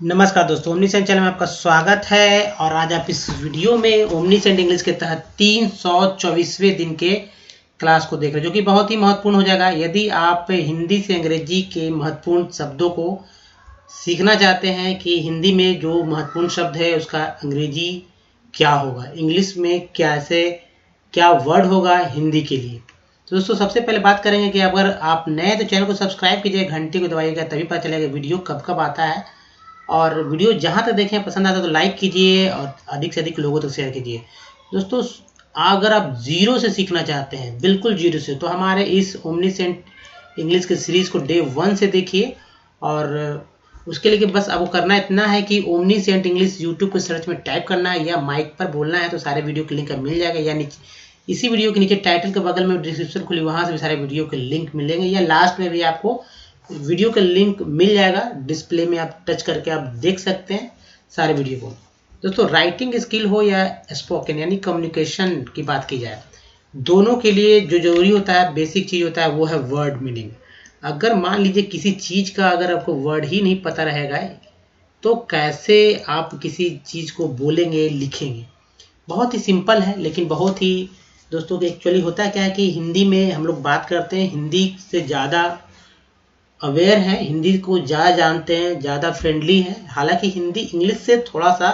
नमस्कार दोस्तों, omniscient channel में आपका स्वागत है। और आज आप इस वीडियो में ओमनीसेंट इंग्लिश के तहत 324वें दिन के क्लास को देख रहे हैं, जो कि बहुत ही महत्वपूर्ण हो जाएगा। यदि आप हिंदी से अंग्रेजी के महत्वपूर्ण शब्दों को सीखना चाहते हैं कि हिंदी में जो महत्वपूर्ण शब्द है उसका अंग्रेजी क्या होगा, इंग्लिश में क्या वर्ड होगा हिंदी के लिए। तो दोस्तों सबसे पहले बात करेंगे कि अगर आप नए हैं तो चैनल को सब्सक्राइब कीजिए, घंटी को दबाइएगा, तभी पता चलेगा वीडियो कब कब आता है। और वीडियो जहाँ तक देखें पसंद आता है तो लाइक कीजिए और अधिक से अधिक लोगों तक शेयर कीजिए। दोस्तों अगर आप जीरो से सीखना चाहते हैं, बिल्कुल जीरो से, तो हमारे इस ओमनीसेंट इंग्लिश के सीरीज़ को डे 1 से देखिए। और उसके लिए बस आपको करना इतना है कि ओमनीसेंट इंग्लिश यूट्यूब को सर्च में टाइप करना है या माइक पर बोलना है, तो सारे वीडियो के लिंक मिल जाएगा। या नीचे इसी वीडियो के नीचे टाइटल के बगल में डिस्क्रिप्शन खुली, वहाँ से भी सारे वीडियो के लिंक मिलेंगे, या लास्ट में भी आपको वीडियो का लिंक मिल जाएगा। डिस्प्ले में आप टच करके आप देख सकते हैं सारे वीडियो को। दोस्तों राइटिंग स्किल हो या स्पोकन यानी कम्युनिकेशन की बात की जाए, दोनों के लिए जो जरूरी होता है, बेसिक चीज़ होता है, वो है वर्ड मीनिंग। अगर मान लीजिए किसी चीज़ का अगर आपको वर्ड ही नहीं पता रहेगा तो कैसे आप किसी चीज़ को बोलेंगे, लिखेंगे। बहुत ही सिंपल है, लेकिन बहुत ही दोस्तों एक्चुअली होता है क्या है कि हिंदी में हम लोग बात करते हैं, हिंदी से ज़्यादा अवेयर हैं, हिंदी को ज़्यादा जानते हैं, ज़्यादा फ्रेंडली है। हालांकि हिंदी इंग्लिश से थोड़ा सा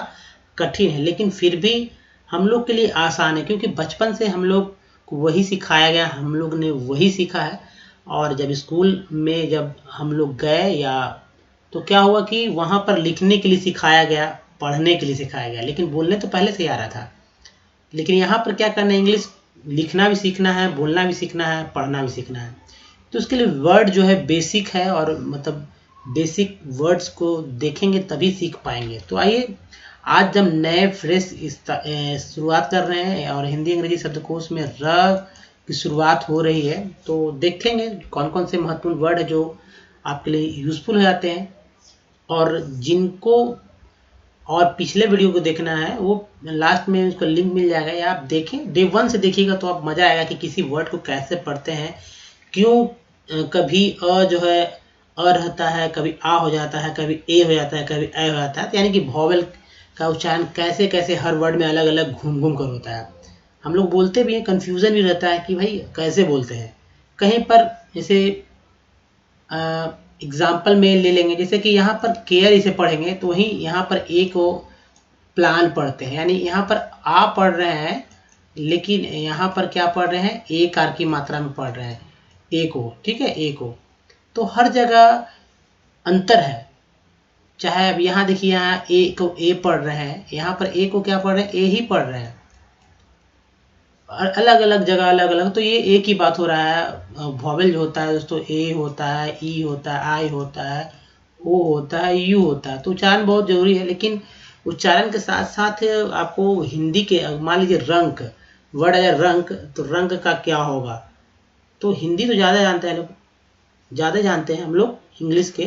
कठिन है, लेकिन फिर भी हम लोग के लिए आसान है, क्योंकि बचपन से हम लोग को वही सिखाया गया, हम लोग ने वही सीखा है। और जब स्कूल में जब हम लोग गए या तो क्या हुआ कि वहाँ पर लिखने के लिए सिखाया गया, पढ़ने के लिए सिखाया गया, लेकिन बोलने तो पहले से ही आ रहा था। लेकिन यहाँ पर क्या करना है, इंग्लिश लिखना भी सीखना है, बोलना भी सीखना है, पढ़ना भी सीखना है। तो उसके लिए वर्ड जो है बेसिक है, और मतलब बेसिक वर्ड्स को देखेंगे तभी सीख पाएंगे। तो आइए आज जब नए फ्रेश शुरुआत कर रहे हैं और हिंदी अंग्रेजी शब्दकोश में र की शुरुआत हो रही है, तो देखेंगे कौन कौन से महत्वपूर्ण वर्ड है जो आपके लिए यूजफुल हो जाते हैं। और जिनको और पिछले वीडियो को देखना है वो लास्ट में उसका लिंक मिल जाएगा, या आप देखें डे 1 से देखिएगा तो आप मज़ा आएगा कि किसी वर्ड को कैसे पढ़ते हैं, क्यों कभी अ जो है अ रहता है, कभी आ हो जाता है, कभी ए हो जाता है, कभी ए हो जाता है। तो यानी कि वॉवेल का उच्चारण कैसे कैसे हर वर्ड में अलग अलग घूम घूम कर होता है। हम लोग बोलते भी हैं, कन्फ्यूज़न भी रहता है कि भाई कैसे बोलते हैं। कहीं पर जैसे एग्जाम्पल में ले लेंगे, जैसे कि यहाँ पर केयर इसे पढ़ेंगे तो वहीं यहाँ पर ए को प्लान पढ़ते हैं, यानी यहाँ पर आ पढ़ रहे हैं, लेकिन यहाँ पर क्या पढ़ रहे हैं, ए कार की मात्रा में पढ़ रहे हैं ए को। ठीक है, ए को। तो हर जगह अंतर है। चाहे अब यहाँ देखिए, यहाँ ए को ए पढ़ रहे हैं, यहाँ पर ए को क्या पढ़ रहे हैं, ए ही पढ़ रहे हैं, और अलग अलग जगह अलग अलग। तो ये एक ही बात हो रहा है। वॉवेल जो होता है दोस्तों, ए होता है, ई होता है, आई होता है, ओ होता है, यू होता है। तो उच्चारण बहुत जरूरी है, लेकिन उच्चारण के साथ साथ आपको हिंदी के मान लीजिए रंग वर्ड है, रंग, तो रंग का क्या होगा। तो हिंदी तो ज़्यादा जानते हैं लोग, ज़्यादा जानते हैं हम लोग इंग्लिश के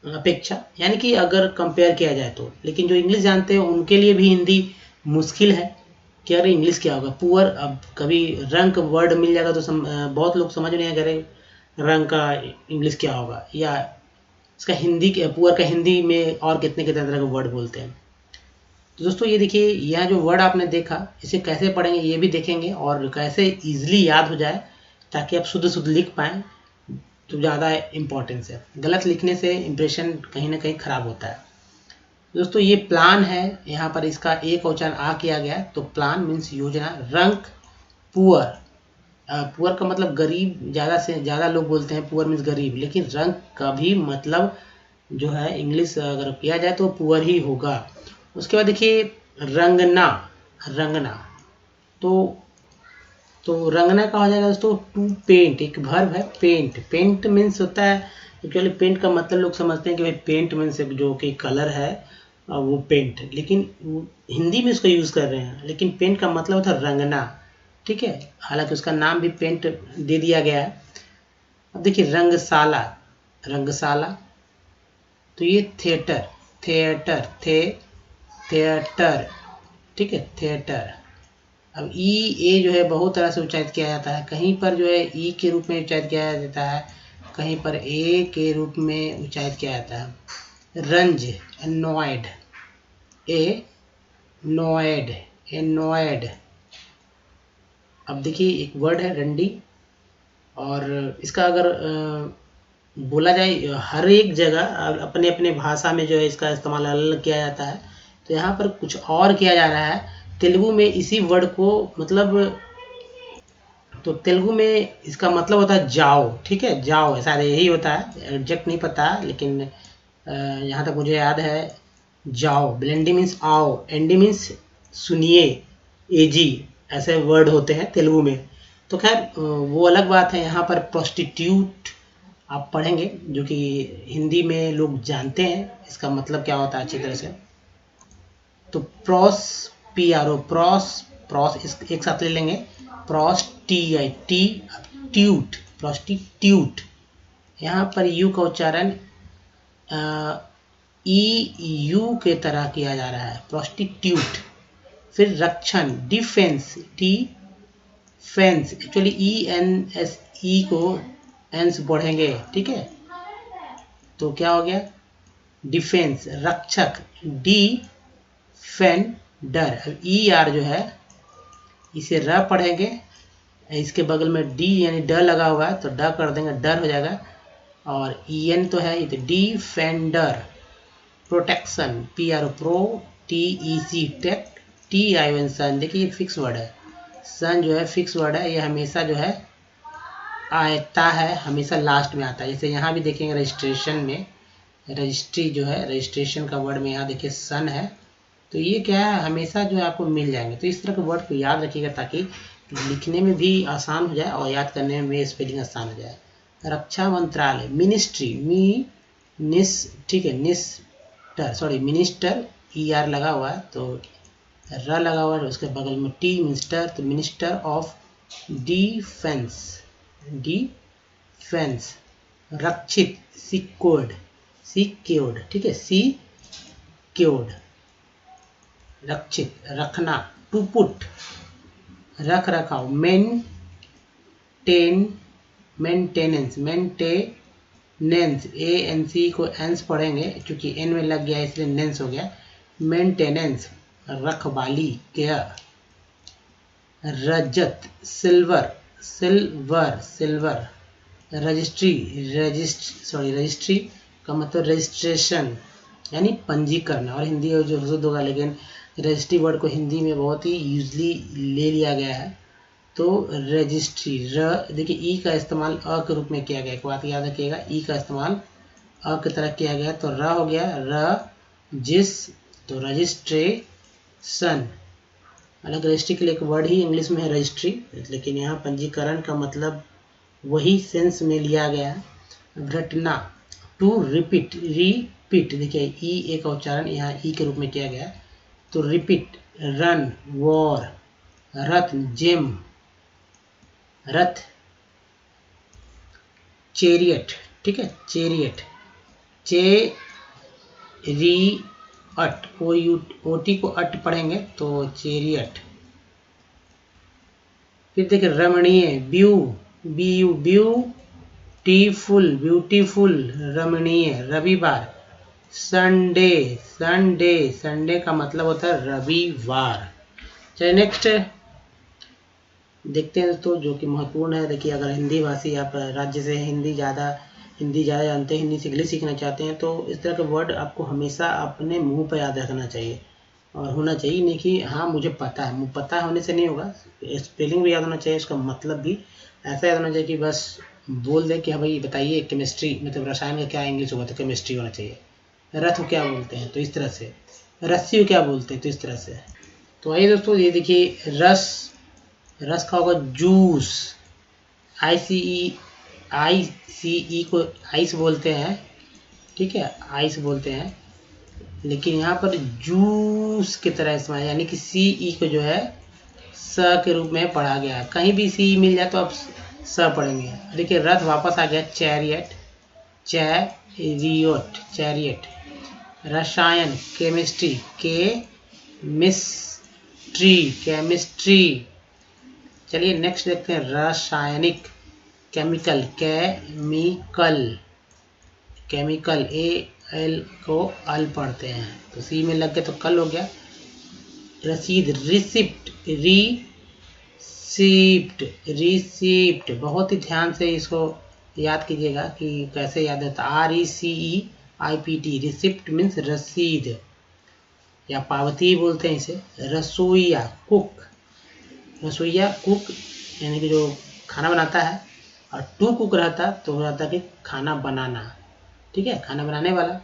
अपेक्षा, यानी कि अगर कंपेयर किया जाए तो। लेकिन जो इंग्लिश जानते हैं उनके लिए भी हिंदी मुश्किल है कि अरे इंग्लिश क्या होगा, पुअर। अब कभी रंग वर्ड मिल जाएगा तो बहुत लोग समझ नहीं आ रंग का इंग्लिश क्या होगा, या इसका हिंदी के पुअर का हिंदी में और कितने कितने तरह के वर्ड बोलते हैं। तो दोस्तों ये देखिए, यह जो वर्ड आपने देखा इसे कैसे पढ़ेंगे ये भी देखेंगे, और कैसे ईजिली याद हो जाए ताकि आप शुद्ध शुद्ध लिख पाएँ, तो ज़्यादा इम्पोर्टेंस है। गलत लिखने से इम्प्रेशन कहीं ना कहीं ख़राब होता है। दोस्तों ये प्लान है, यहाँ पर इसका एक उच्चारण आ किया गया, तो प्लान मीन्स योजना। रंग पुअर, पुअर का मतलब गरीब, ज़्यादा से ज़्यादा लोग बोलते हैं पुअर मीन्स गरीब, लेकिन रंग का भी मतलब जो है इंग्लिश अगर किया जाए तो पुअर ही होगा। उसके बाद देखिए रंगना, रंगना तो रंगना का हो जाएगा दोस्तों टू पेंट, एक वर्ब है पेंट। पेंट मीन्स होता है, एक्चुअली पेंट का मतलब लोग समझते हैं कि भाई पेंट मीन्स जो कि कलर है वो पेंट, लेकिन हिंदी में इसको यूज़ कर रहे हैं, लेकिन पेंट का मतलब होता है रंगना। ठीक है, हालांकि उसका नाम भी पेंट दे दिया गया है। अब देखिए रंगशाला, रंगशाला, तो ये थिएटर, थिएटर, थिएटर, ठीक है, थिएटर। अब ई ए जो है बहुत तरह से उच्चारित किया जाता है, कहीं पर जो है ई के रूप में उच्चारित किया जाता है, कहीं पर ए के रूप में उच्चारित किया जाता है। रंज, एनोएड, एनोएड, एनोएड। अब देखिए एक वर्ड है रंडी, और इसका अगर बोला जाए हर एक जगह अपने अपने भाषा में जो है इसका इस्तेमाल अलग अलग किया जाता है, तो यहाँ पर कुछ और किया जा रहा है। तेलुगु में इसी वर्ड को मतलब, तो तेलुगु में इसका मतलब होता है जाओ, ठीक है, जाओ है, शायद यही होता है, एग्जैक्ट नहीं पता, लेकिन यहाँ तक मुझे याद है जाओ। ब्लेंडी मीन्स आओ, एंडी मीन्स सुनिए, एजी, ऐसे वर्ड होते हैं तेलुगु में। तो खैर वो अलग बात है। यहाँ पर प्रोस्टिट्यूट आप पढ़ेंगे, जो कि हिंदी में लोग जानते हैं इसका मतलब क्या होता है अच्छी तरह से। तो pros, P R O, pros एक साथ ले लेंगे, ट्यूट, प्रोस्टिट्यूट। यहाँ पर यू का उच्चारण ई यू के तरह किया जा रहा है, प्रोस्टिट्यूट। फिर रक्षण, defence, defence, actually E N S, E को एन से पढ़ेंगे, ठीक है, तो क्या हो गया, डिफेंस, रक्षक, डिफेंडर। अब ई आर जो है इसे र पढ़ेंगे, इसके बगल में डी यानी ड लगा हुआ है तो ड कर देंगे, डर हो जाएगा। और ई एन तो है, ये तो defender. Protection, P R O, pro, T E C, tech, T I N, sun. देखिए ये फिक्स वर्ड है, सन जो है फिक्स वर्ड है, ये हमेशा जो है आता है, हमेशा लास्ट में आता है। जैसे यहाँ भी देखेंगे रजिस्ट्रेशन में, रजिस्ट्री जो है, रजिस्ट्रेशन का वर्ड में यहाँ देखिए सन है, तो ये क्या है, हमेशा जो है आपको मिल जाएंगे। तो इस तरह के वर्ड को याद रखिएगा ताकि लिखने में भी आसान हो जाए और याद करने में स्पेलिंग आसान हो जाए। रक्षा मंत्रालय, मिनिस्ट्री, ठीक है, मिनिस्टर, ई आर लगा हुआ है तो र लगा हुआ है, उसके बगल में टी, मिनिस्टर, तो minister of defence, defence. Rakshit, secured, secured, ठीक है, सिक्योर्ड, रक्षित, रखना, टू पुट, रख रखाव, मेंटेनेंस, ए एन सी को एंस पढ़ेंगे क्योंकि एन में लग गया इसलिए नेंस हो गया, मेंटेनेंस, रखवाली, केयर। रजत, सिल्वर, सिल्वर। रजिस्ट्री का मतलब रजिस्ट्रेशन यानी पंजीकरण, और हिंदी जो शुद्ध होगा, लेकिन रजिस्ट्री वर्ड को हिंदी में बहुत ही यूजली ले लिया गया है। तो रजिस्ट्री, देखिए ई का इस्तेमाल अ के रूप में किया गया, एक बात याद रखिएगा, ई का इस्तेमाल अ की तरह किया गया, तो र हो गया तो रजिस्ट्रेशन। अलग रजिस्ट्री के लिए एक वर्ड ही इंग्लिश में है रजिस्ट्री, लेकिन यहाँ पंजीकरण का मतलब वही सेंस में लिया गया है। रटना, टू रिपीट, देखिए ई ए का उच्चारण यहाँ ई के रूप में किया गया, तो रिपीट। Run, war. रथ, जेम, रथ। चेरियट, ठीक है, चेरियट, ओ टी को अट पढ़ेंगे तो चेरियट। फिर देखिए रमणीय, ब्यूटीफुल, रमणीय। रविवार, संडे का मतलब होता है रविवार। चलिए नेक्स्ट देखते हैं दोस्तों, जो कि महत्वपूर्ण है। देखिए अगर हिंदी भाषी आप राज्य से हिंदी ज़्यादा जानते हैं, हिंदी से इंग्लिश सीखना चाहते हैं, तो इस तरह के वर्ड आपको हमेशा अपने मुंह पर याद रखना चाहिए और होना चाहिए, नहीं कि हाँ मुझे पता है, मुझे पता होने से नहीं होगा, स्पेलिंग भी याद होना चाहिए, उसका मतलब भी ऐसा याद होना चाहिए कि बस बोल दे कि हाँ भाई बताइए केमिस्ट्री मतलब रसायन का क्या इंग्लिश होगा, तो केमिस्ट्री होना चाहिए। रथ को क्या बोलते हैं, तो इस तरह से। रस्सी को क्या बोलते हैं, तो इस तरह से। तो आइए दोस्तों, ये देखिए रस का होगा जूस, आई सी ई को आइस बोलते हैं, ठीक है, आइस बोलते हैं, लेकिन यहाँ पर जूस की तरह इस्तेमाल, यानी कि सी ई को जो है स के रूप में पढ़ा गया है। कहीं भी सी मिल जाए तो आप स पढ़ेंगे। देखिए रथ वापस आ गया, चैरियट। रसायन, केमिस्ट्री। चलिए नेक्स्ट देखते हैं रासायनिक, केमिकल, एल को अल पढ़ते हैं, तो सी में लग गया तो कल हो गया। रसीद, रिसिप्ट, रिसिप्ट बहुत ही ध्यान से इसको याद कीजिएगा कि कैसे याद होता है। RECEIPT, रिसिप्ट मीन्स रसीद या पावती बोलते हैं इसे। रसोइया, कुक, रसोइया कुक यानी कि जो खाना बनाता है, और टू कुक रहता तो रहता कि खाना बनाना, ठीक है, खाना बनाने वाला।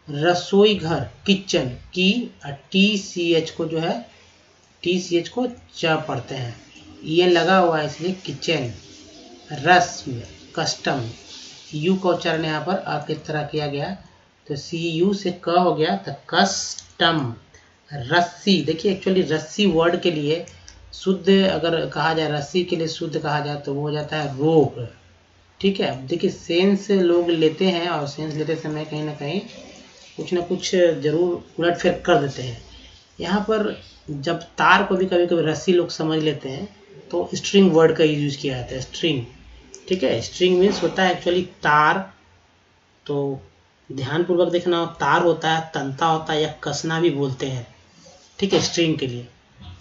रसोई घर, किचन, की TCH को जो है TCH को च पढ़ते हैं, ये लगा हुआ है इसलिए किचन। रस्म, कस्टम, यू का उच्चारण यहाँ पर अ की तरह किया गया तो CU से क हो गया तो कस्टम। रस्सी, देखिए एक्चुअली रस्सी वर्ड के लिए शुद्ध अगर कहा जाए, रस्सी के लिए शुद्ध कहा जाए तो वो हो जाता है रोप, ठीक है। देखिए सेंस लोग लेते हैं और सेंस लेते समय कहीं ना कहीं कुछ ना कुछ जरूर उलटफेर कर देते हैं। यहाँ पर जब तार को भी कभी कभी रस्सी लोग समझ लेते हैं तो स्ट्रिंग वर्ड का यूज किया जाता है, स्ट्रिंग, ठीक है। स्ट्रिंग मीन्स होता है एक्चुअली तार, तो ध्यानपूर्वक देखना, तार होता है, तंता होता है, या कसना भी बोलते हैं, ठीक है, स्ट्रिंग के लिए।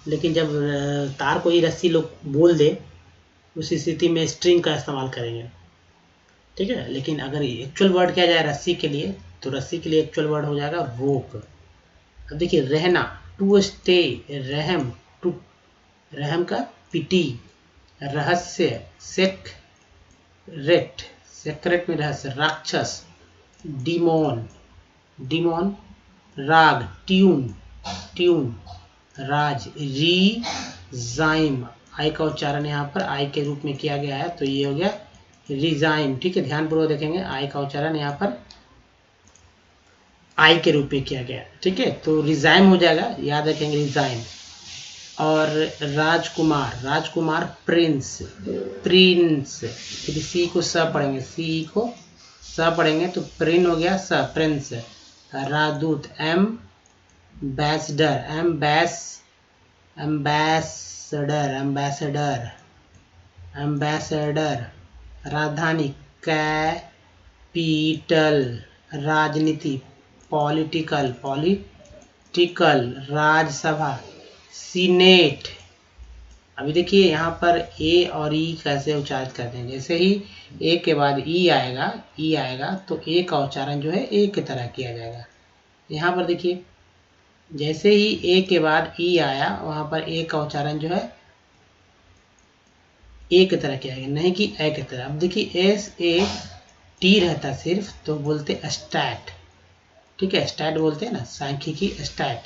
लेकिन जब तार को ही रस्सी लोग बोल दे उस स्थिति में स्ट्रिंग का इस्तेमाल करेंगे, ठीक है। लेकिन अगर एक्चुअल वर्ड किया जाए रस्सी के लिए तो रस्सी के लिए एक्चुअल वर्ड हो जाएगा रोप। अब देखिए रहना, टू स्टे, रहम, टू, रहम का पिटी, रहस्य, सेक्रेट, सेक्रेट में रहस्य, राक्षस, डिमोन, डिमोन, राग, ट्यून, ट्यून, राज, रिजाइम, आई का उच्चारण यहाँ पर आई के रूप में किया गया है तो ये हो गया रिजाइम, ठीक है। ध्यानपूर्वक देखेंगे आई का उच्चारण यहाँ पर आई के रूप में किया गया, ठीक है, तो रिजाइम हो जाएगा, याद रखेंगे रिजाइम। और राजकुमार, राजकुमार, प्रिंस, प्रिंस, फिर सी को स पढ़ेंगे, सी को स पढ़ेंगे तो प्रिन हो गया स, प्रिंस। राजदूत, एम्बेसडर, एम्बेसडर, एम्बेसडर, एम्बेसडर। राजधानी, कैपिटल। राजनीति, पॉलिटिकल, पॉलिटिकल। राज्यसभा, सीनेट। अभी देखिए यहाँ पर ए और ई कैसे उच्चारित करते हैं, जैसे ही ए के बाद ई आएगा तो ए का उच्चारण जो है ए की तरह किया जाएगा। यहाँ पर देखिए जैसे ही ए के बाद ई आया वहाँ पर ए का उच्चारण जो है ए की तरह किया गया, नहीं कि ए की तरह। अब देखिए SAT रहता सिर्फ तो बोलते स्टैट, ठीक है, स्टैट बोलते हैं ना, सांख्यिकी, स्टैट।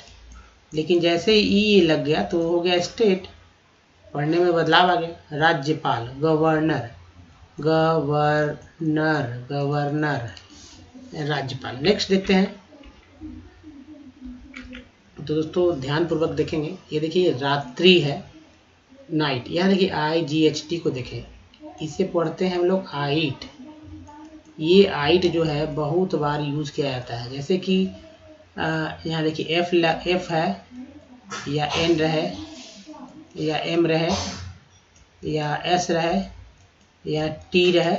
लेकिन जैसे ही ई लग गया तो हो गया स्टेट, पढ़ने में बदलाव आ गया। राज्यपाल, गवर्नर, गवर्नर, गवर्नर, राज्यपाल। नेक्स्ट देखते हैं, तो दोस्तों ध्यानपूर्वक देखेंगे, ये देखिए रात्रि है, नाइट। यहाँ देखिए IGHT को देखें, इसे पढ़ते हैं हम लोग आइट। ये आइट जो है बहुत बार यूज किया जाता है, जैसे कि यहाँ देखिए एफ है या एन रहे या एम रहे या एस रहे या टी रहे,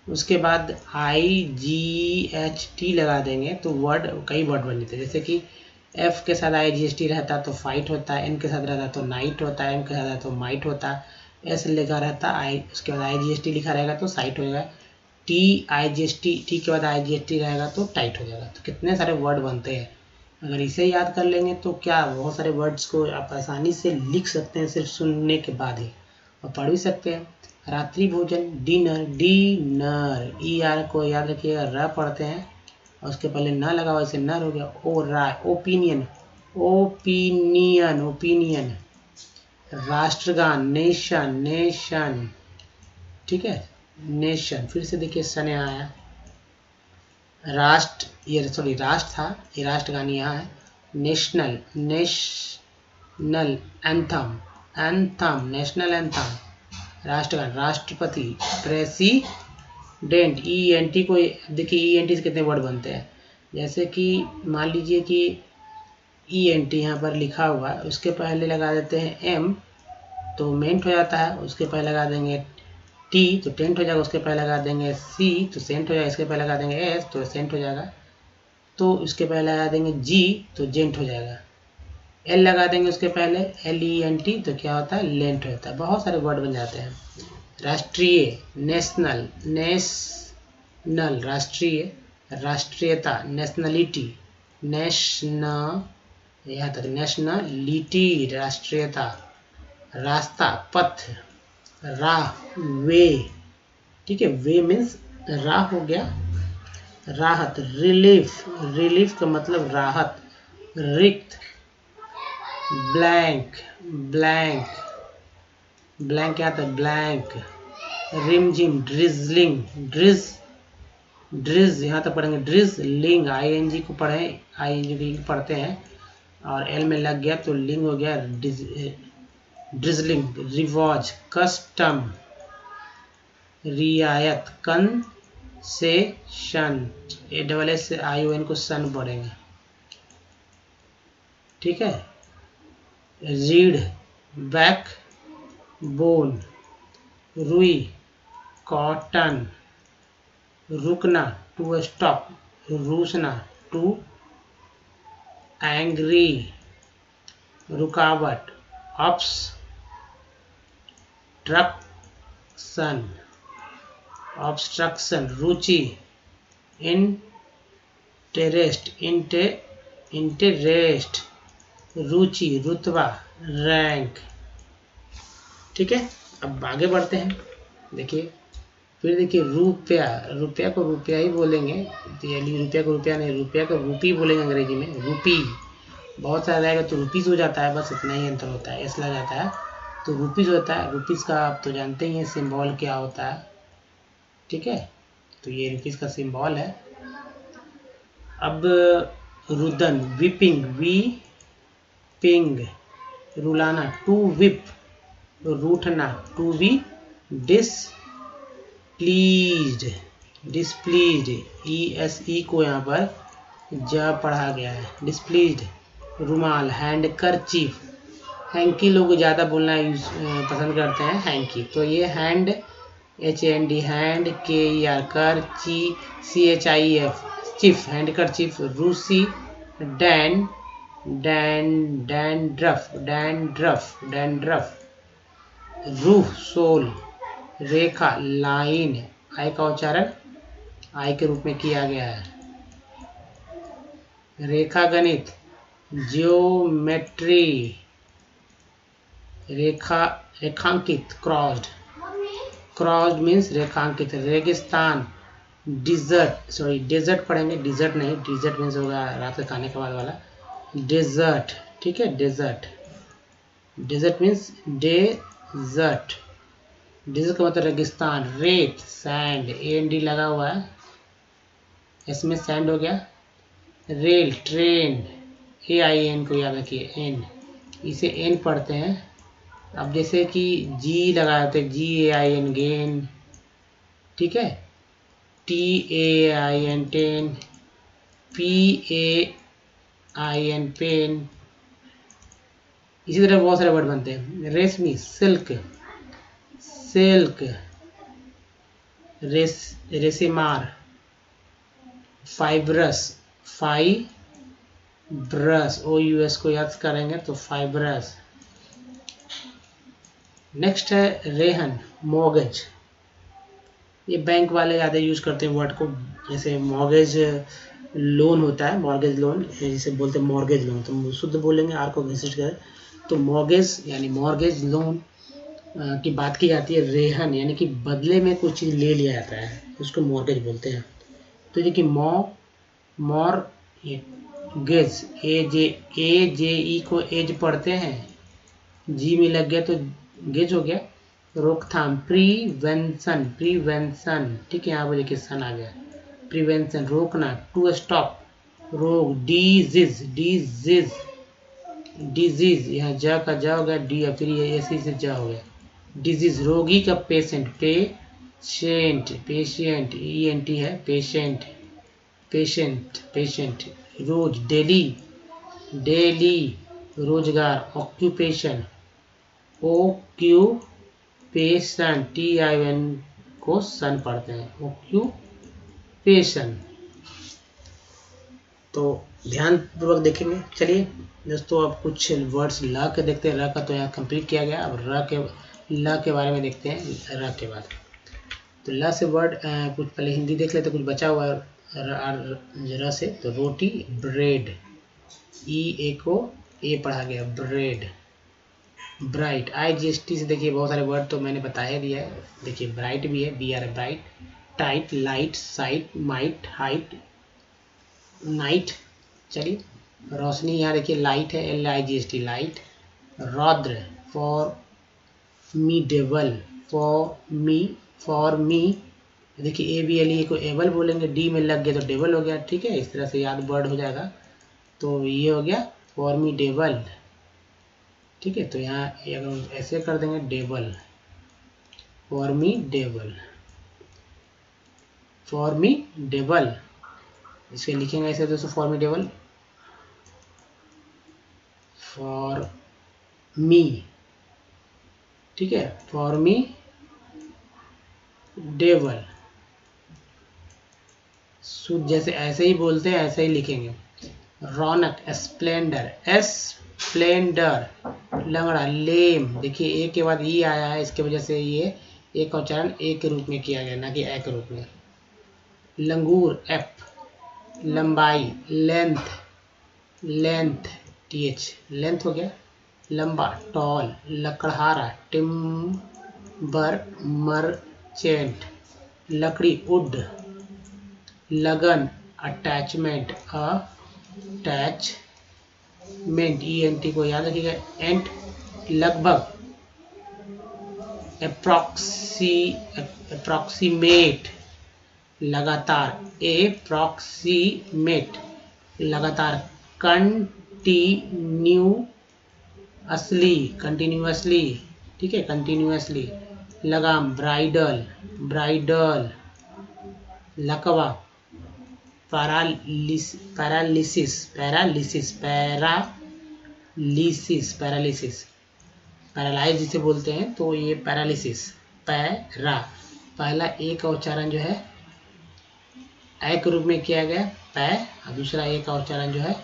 उसके बाद IGHT लगा देंगे तो वर्ड, कई वर्ड बन जाते हैं। जैसे कि एफ के साथ IGHT रहता तो फाइट होता है, एन के साथ रहता तो नाइट होता है, एम के साथ रहता तो माइट होता है, एस लिखा रहता उसके बाद IGHT लिखा रहेगा तो साइट हो जाएगा, टी के बाद IGHT रहेगा तो टाइट हो जाएगा। तो कितने सारे वर्ड बनते हैं, अगर इसे याद कर लेंगे तो क्या बहुत सारे वर्ड्स को आप आसानी से लिख सकते हैं सिर्फ सुनने के बाद ही, और पढ़ भी सकते हैं। रात्रि भोजन, डिनर, डिनर, ER को याद रखिएगा, र पढ़ते हैं और उसके पहले न लगा हुआ इसे नर हो गया। ओ राय, ओपिनियन, ओपिनियन, ओपिनियन। राष्ट्रगान, नेशन, नेशन, ठीक है, नेशन। फिर से देखिए सन यहाँ आया, राष्ट्र, ये सॉरी राष्ट्र था, ये राष्ट्रगान यहाँ है। National, national anthem, anthem, national anthem, राष्ट्रगान। राष्ट्रपति, प्रेसिडेंट, ENT को देखिए ENT से कितने वर्ड बनते हैं, जैसे कि मान लीजिए कि ENT यहाँ पर लिखा हुआ है, उसके पहले लगा देते हैं M तो मेंट हो जाता है, उसके पहले लगा देंगे T तो टेंट हो जाएगा, उसके पहले लगा देंगे C तो सेंट हो जाएगा, इसके पहले लगा देंगे S तो सेंट हो जाएगा। तो इसके पहले लगा देंगे जी, तो जेंट हो जाएगा। एल लगा देंगे उसके पहले, LENT, तो क्या होता है, लेंट होता है। बहुत सारे वर्ड बन जाते हैं। राष्ट्रीय, नेशनल, नेशनल राष्ट्रीय, राष्ट्रीयता, नेशनलिटी, नेशनल, यहाँ तक नेशनलिटी राष्ट्रीयता। रास्ता, पथ, राह, वे, ठीक है, वे मीन्स राह हो गया। राहत, रिलीफ, रिलीफ का मतलब राहत। रिक्त, ब्लैंक, ब्लैंक, ब्लैंक क्या आता है, ब्लैंक। रिमझिम, ड्रिजलिंग, ड्रिज यहाँ तक पढ़ेंगे, ड्रिजलिंग, ING को पढ़े, ING पढ़ते हैं और L में लग गया तो लिंग हो गया, ड्रिजलिंग। रिवाज, कस्टम, रियायत, कंसेशन, ASSION को सन पढ़ेंगे, ठीक है। रीढ़, बैक बोन, रुई, कॉटन, रुकना, टू स्टॉप, रूसना, टू एंग्री, रुकावट, ऑब्स्ट्रक्शन, रुचि, इंटरेस्ट, रुचि, रुतबा, रैंक, ठीक है। अब आगे बढ़ते हैं, देखिए फिर देखिए रुपया, रुपया को रुपया ही बोलेंगे, रुपया को रुपया नहीं, रुपया को रूपी बोलेंगे अंग्रेजी में, रूपी। बहुत सारा रहेगा तो रुपीस हो जाता है, बस इतना ही अंतर होता है, एस लग जाता है तो रुपीस होता है। रुपीस का आप तो जानते ही हैं सिंबल क्या होता है, ठीक है, तो ये रुपीस का सिंबल है। अब रुदन, विपिंग, वीपिंग, रुलाना, टू विप, रूठना, टू बी डिसप्लीज्ड, ESE को यहाँ पर ज पढ़ा गया है, डिसप्लीज्ड। रुमाल, हैंडकरचीफ, हैंकी लोग ज़्यादा बोलना पसंद करते हैं, हैंकी, तो ये हैंड, HAND, हैंड, KER, कर, CHIF, चीफ, हैंडकरचीफ। रूसी, डैंड्रफ, रूह, सोल। रेखा, लाइन, आई का उच्चारण आई के रूप में किया गया है। रेखा गणित, जियोमेट्री, रेखांकित, क्रॉस्ड मीन्स रेखांकित। रेगिस्तान, डेजर्ट पढ़ेंगे, डिजर्ट नहीं, डिजर्ट मीन्स होगा रात के खाने के बाद वाला, डेजर्ट, ठीक है, डेजर्ट मीन्स डेजर्ट का मतलब रेगिस्तान। रेत, सैंड, AND लगा हुआ है, इसमें सैंड हो गया। रेल, ट्रेन, AIN को याद रखिए, N, इसे N पढ़ते हैं। अब जैसे कि जी लगाए थे, GAIN, गेन, ठीक है, TAIN, टेन, PAIN, पेन, इसी तरह बहुत सारे वर्ड बनते हैं। रेशमी, सिल्क, रेशेमार, फाइब्रस, OUS को याद करेंगे तो फाइब्रस। नेक्स्ट है रेहन, मॉर्गेज, ये बैंक वाले ज़्यादा यूज करते हैं वर्ड को, जैसे मॉर्गेज लोन होता है, मॉर्गेज लोन जिसे बोलते हैं मॉर्गेज लोन, तो शुद्ध बोलेंगे, आर को घिसट करें तो मॉर्गेज यानी मॉर्गेज लोन की बात की जाती है। रेहन यानी कि बदले में कुछ चीज़ ले लिया जाता है, उसको मॉर्गेज बोलते हैं। तो देखिए मॉर्गेज, AJE को एज पढ़ते हैं, जी में लग गया तो गेज हो गया। रोकथाम, प्रीवेंशन, ठीक है, यहाँ पर देखिए सन आ गया, प्रिवेंशन, रोकना। टू स्टॉप, रोग। डिजीज, यहाँ ज का ज हो गया, डी फिर ये ऐसे से ज हो गया, डिजीज। रोगी का पेशेंट, ENT है, पेशेंट। रोज, डेली, रोजगार। ऑक्यूपेशन, TIN को सन पढ़ते हैं, ऑक्यूपेशन। तो ध्यान पूर्वक देखेंगे। चलिए दोस्तों, अब कुछ वर्ड्स ल के देखते हैं। र का तो यहाँ कंप्लीट किया गया। अब ल के बारे में देखते हैं र के बाद। तो ल से वर्ड कुछ पहले हिंदी देख लेते, कुछ बचा हुआ है र से। तो रोटी, ब्रेड, ए को ए पढ़ा गया, ब्रेड। ब्राइट, IGST से देखिए बहुत सारे वर्ड तो मैंने बता ही दिया है। देखिए ब्राइट भी है, BR bright. Tight, light, site, might, height, night. चलिए रोशनी, यहाँ देखिए लाइट है, LIGHT लाइट। रौद्र, फॉर्मिडेबल, फॉर मी देखिए ABLE को एबल बोलेंगे, डी में लग गया तो डेबल हो गया। ठीक है, इस तरह से याद वर्ड हो जाएगा। तो ये हो गया फॉर्मिडेबल। ठीक है, तो यहाँ अगर ऐसे कर देंगे डेबल, फॉर्मिडेबल, फॉर्मिडेबल। इसे लिखेंगे ऐसे दोस्तों, फॉर्मिडेबल, फॉर मी। ठीक है, फॉर्मिडेबल। शुद्ध जैसे ऐसे ही बोलते हैं ऐसे ही लिखेंगे। रौनक, स्प्लेंडर, स्प्लेंडर। लंगड़ा, लेम। देखिए ए के बाद ई आया है, इसके वजह से ये ए का उच्चारण ए के रूप में किया गया, ना कि ए के रूप में। लंगूर, एफ। लंबाई, लेंथ, लेंथ, TH, लेंथ हो गया। लंबा, टॉल। लकड़हारा, टिम्बर मर्चेंट। लकड़ी, वुड। लगन, अटैचमेंट, अटैचमेंट, ENT को याद रखिएगा, एंट। लगभग, अप्रॉक्सीमेट। लगातार, एप्रॉक्सीमेट, लगातार। कंटिन्यूअसली, ठीक है, कंटिन्यूअसली। लगाम, ब्राइडल, ब्राइडल। लकवा, पैरालिसिस, पैरालिसिस, पैरालाइज जिसे बोलते हैं, तो ये पैरालिसिस। पैरा, पहला ए का उच्चारण जो है ए के रूप में किया गया, पै, और दूसरा ए का उच्चारण जो है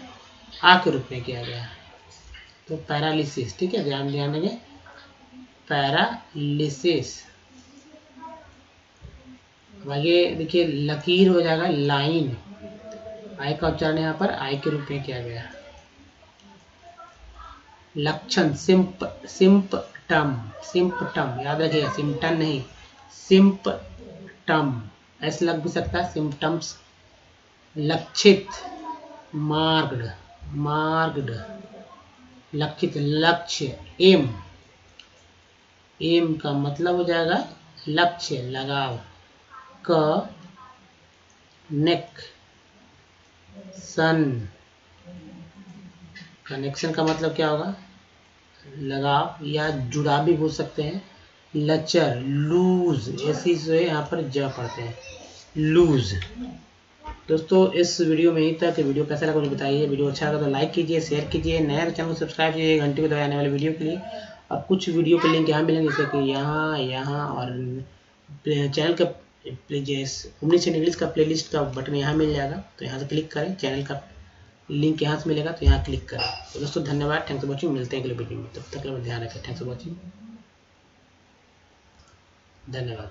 आ के रूप में किया गया, तो पैरालिसिस। ठीक है, ध्यान देंगे, पैरालिसिस। आगे देखिए लकीर हो जाएगा, लाइन। आई का उच्चारण यहाँ पर आई के रूप में किया गया। लक्षण, सिम्पटम, याद रखिएगा, सिम्पटम नहीं, सिम्पटम, ऐसे लग भी सकता है, सिम्पटम्स। लक्षित, मार्ग्ड, लक्षित, लक्ष्य, एम का मतलब हो जाएगा लक्ष्य, लगाव। कनेक्शन का मतलब क्या होगा, लगाव या जुड़ाव भी बोल सकते हैं। लचर, लूज, ऐसी से यहाँ पर ज पढ़ते हैं, लूज। दोस्तों इस वीडियो में यहीं तक। वीडियो कैसा लगा मुझे बताइए। वीडियो अच्छा लगा तो लाइक कीजिए, शेयर कीजिए, नए चैनल को सब्सक्राइब कीजिए घंटी को दबाए आने वाले वीडियो के लिए। अब कुछ वीडियो के लिंक यहाँ मिलेंगे, जैसे कि यहाँ और चैनल का ओमनी सेंट इंग्लिश का प्लेलिस्ट का बटन यहाँ मिल जाएगा, तो यहाँ से क्लिक करें, चैनल का लिंक यहाँ से मिलेगा, तो यहाँ क्लिक करें। तो दोस्तों धन्यवाद, थैंक्स फॉर वॉचिंग। मिलते हैं अगले वीडियो में, तब तक ध्यान रखें। थैंक्स फॉर वॉचिंग, धन्यवाद।